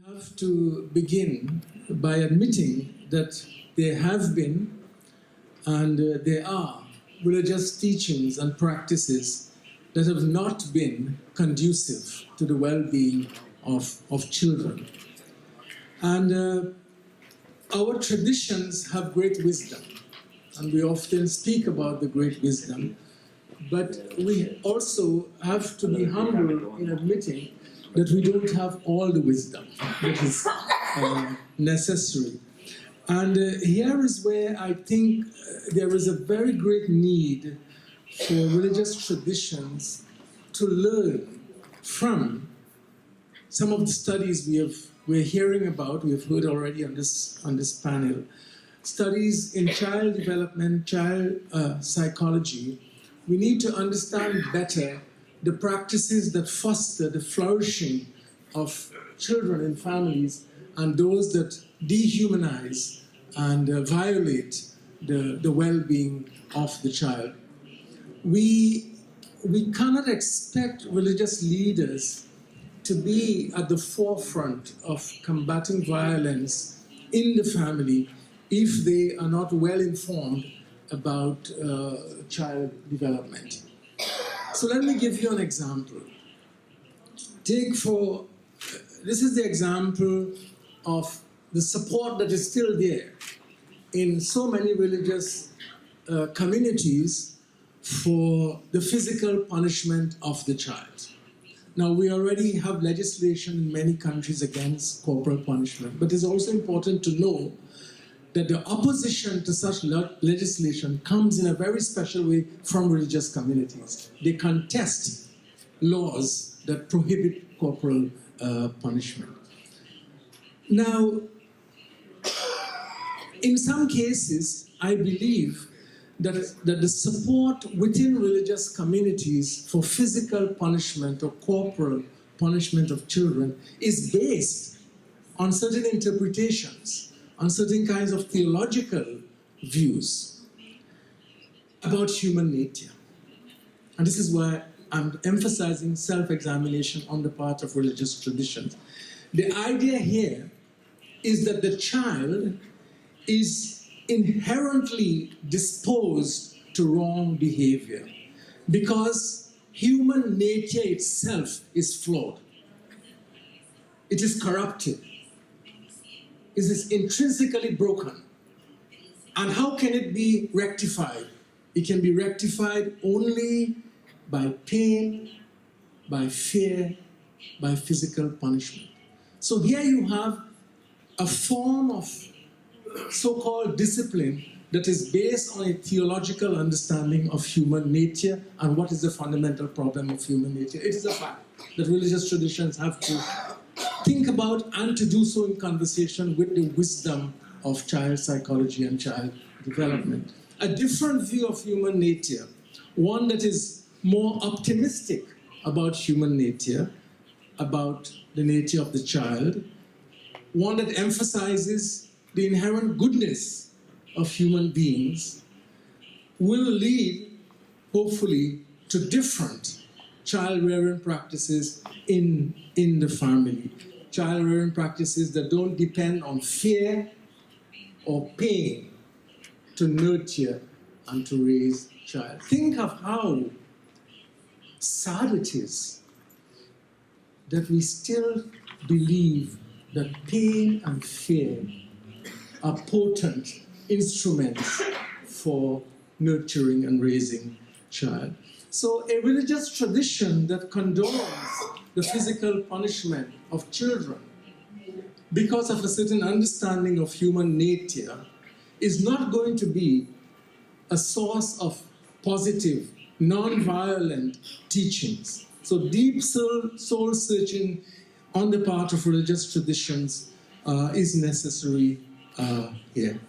I have to begin by admitting that there have been and there are religious teachings and practices that have not been conducive to the well-being of children. And our traditions have great wisdom, and we often speak about the great wisdom, but we also have to be humble in admitting that we don't have all the wisdom that is necessary. And here is where I think there is a very great need for religious traditions to learn from some of the studies we're hearing about, we have heard already on this panel. Studies in child development, child psychology. We need to understand better the practices that foster the flourishing of children in families and those that dehumanize and violate the well-being of the child. We cannot expect religious leaders to be at the forefront of combating violence in the family if they are not well informed about child development. So let me give you an example. This is the example of the support that is still there in so many religious communities for the physical punishment of the child. Now, we already have legislation in many countries against corporal punishment, but it's also important to know that the opposition to such legislation comes in a very special way from religious communities. They contest laws that prohibit corporal punishment. Now, in some cases, I believe that the support within religious communities for physical punishment or corporal punishment of children is based on certain interpretations, on certain kinds of theological views about human nature. And this is why I'm emphasizing self-examination on the part of religious traditions. The idea here is that the child is inherently disposed to wrong behavior because human nature itself is flawed. It is corrupted. It is intrinsically broken. And how can it be rectified? It can be rectified only by pain, by fear, by physical punishment. So here you have a form of so-called discipline that is based on a theological understanding of human nature and what is the fundamental problem of human nature. It is a fact that religious traditions have to think about and to do so in conversation with the wisdom of child psychology and child development. A different view of human nature, one that is more optimistic about human nature, about the nature of the child, one that emphasizes the inherent goodness of human beings, will lead, hopefully, to different child-rearing practices in the family. Child-rearing practices that don't depend on fear or pain to nurture and to raise child. Think of how sad it is that we still believe that pain and fear are potent instruments for nurturing and raising child. So a religious tradition that condones the physical punishment of children because of a certain understanding of human nature is not going to be a source of positive, non-violent teachings. So deep soul searching on the part of religious traditions is necessary here.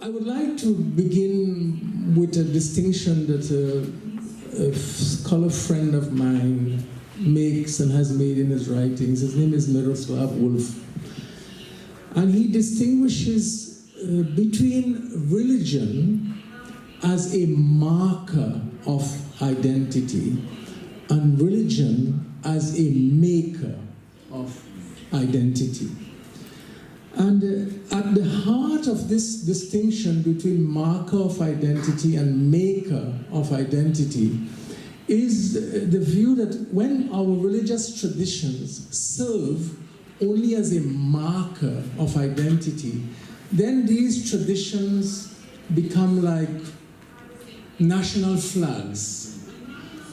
I would like to begin with a distinction that a scholar friend of mine makes and has made in his writings. His name is Miroslav Wolf. And he distinguishes between religion as a marker of identity and religion as a maker of identity. And at the heart of this distinction between marker of identity and maker of identity is the view that when our religious traditions serve only as a marker of identity, then these traditions become like national flags.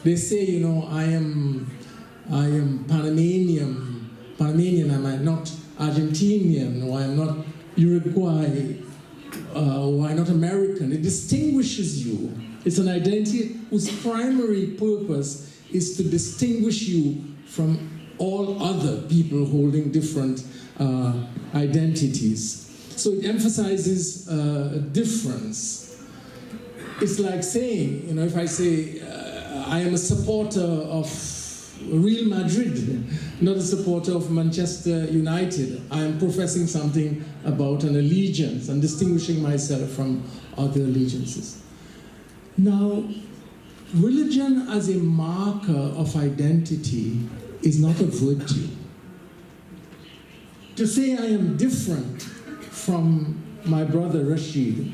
They say, you know, I am Panamanian, I'm not Argentinian, or I'm not Uruguay, or I'm not American. It distinguishes you. It's an identity whose primary purpose is to distinguish you from all other people holding different identities. So it emphasizes difference. It's like saying, you know, if I say I am a supporter of Real Madrid, not a supporter of Manchester United, I am professing something about an allegiance and distinguishing myself from other allegiances. Now, religion as a marker of identity is not a virtue. To say I am different from my brother Rashid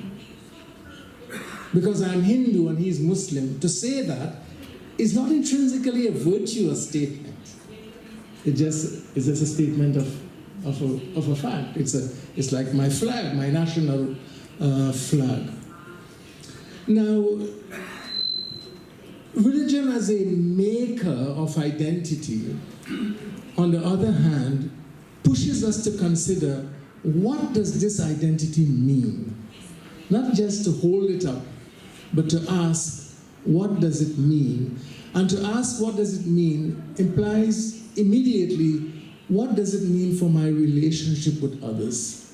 because I'm Hindu and he's Muslim, to say that is not intrinsically a virtuous statement. It's just a statement of a fact. It's like my flag, my national flag. Now, religion as a maker of identity, on the other hand, pushes us to consider, what does this identity mean? Not just to hold it up, but to ask, what does it mean? And to ask what does it mean implies immediately, what does it mean for my relationship with others?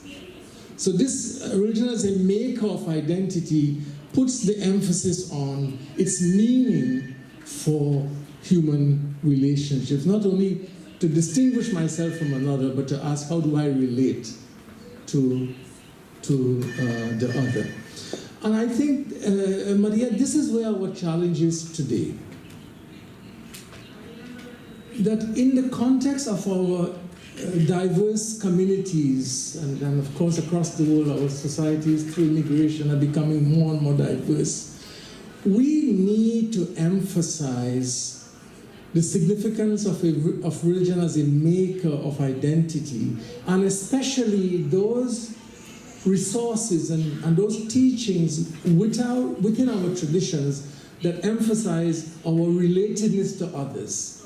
So this religion as a maker of identity puts the emphasis on its meaning for human relationships, not only to distinguish myself from another, but to ask, how do I relate to the other? And I think, Maria, this is where our challenge is today. That in the context of our diverse communities, and of course across the world, our societies through immigration are becoming more and more diverse, we need to emphasize the significance of religion as a maker of identity, and especially those resources and those teachings within our traditions that emphasize our relatedness to others.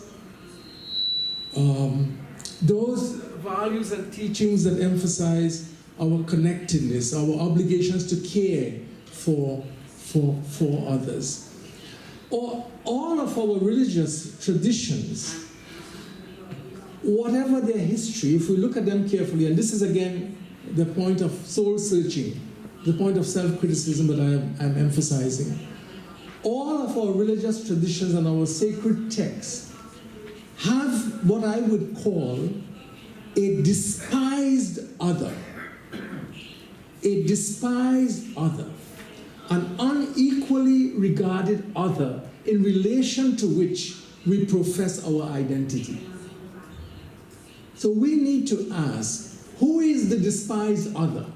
Those values and teachings that emphasize our connectedness, our obligations to care for others. Or all of our religious traditions, whatever their history, if we look at them carefully, and this is again the point of soul searching, the point of self-criticism that I'm emphasizing. All of our religious traditions and our sacred texts have what I would call a despised other. A despised other. An unequally regarded other in relation to which we profess our identity. So we need to ask, who is the despised other?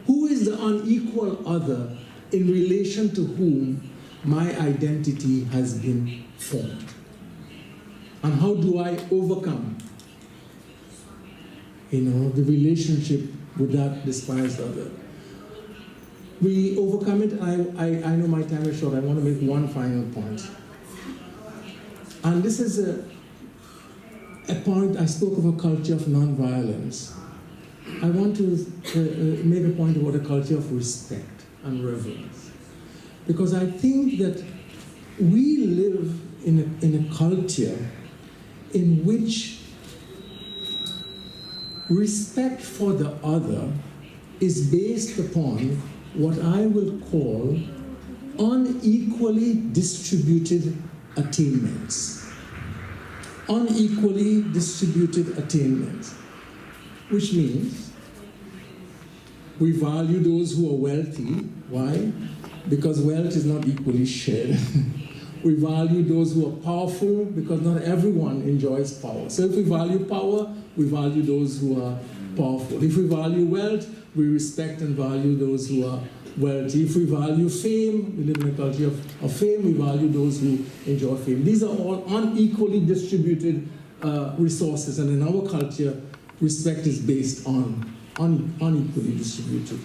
Who is the unequal other in relation to whom my identity has been formed? And how do I overcome, the relationship with that despised other? We overcome it. I know my time is short. I want to make one final point. And this is a point. I spoke of a culture of nonviolence. I want to make a point about a culture of respect and reverence. Because I think that we live in a culture in which respect for the other is based upon what I will call unequally distributed attainments. Unequally distributed attainments. Which means We value those who are wealthy. Why? Because wealth is not equally shared. We value those who are powerful because not everyone enjoys power. So if we value power, we value those who are powerful. If we value wealth, we respect and value those who are wealthy. If we value fame, we live in a culture of fame, we value those who enjoy fame. These are all unequally distributed resources, and in our culture, respect is based on unequally distributed